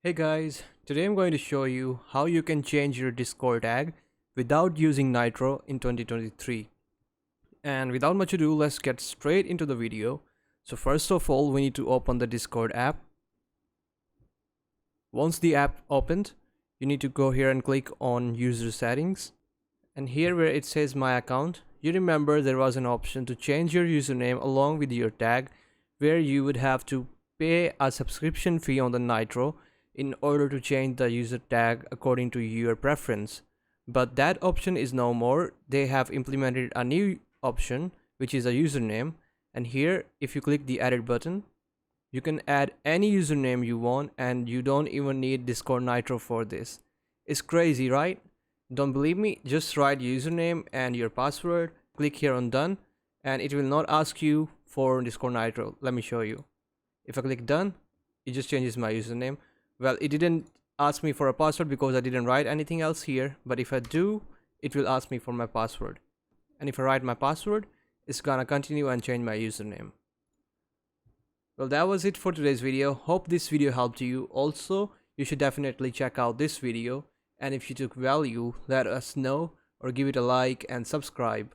Hey guys, today I'm going to show you how you can change your Discord tag without using Nitro in 2023. And without much ado, let's get straight into the video. So first of all, we need to open the Discord app. Once the app opened, you need to go here and click on user settings. And here where it says my account, you remember there was an option to change your username along with your tag, where you would have to pay a subscription fee on the Nitro in order to change the user tag according to your preference. But that option is no more. They have implemented a new option, which is a username. And here, if you click the edit button, you can add any username you want, and you don't even need Discord Nitro for this. It's crazy, right? Don't believe me? Just write username and your password, click here on done, and it will not ask you for Discord Nitro. Let me show you. If I click done, it just changes my username. Well, it didn't ask me for a password because I didn't write anything else here, but if I do, it will ask me for my password. And if I write my password, it's gonna continue and change my username. Well, that was it for today's video. Hope this video helped you. Also, you should definitely check out this video, and if you took value, let us know or give it a like and subscribe.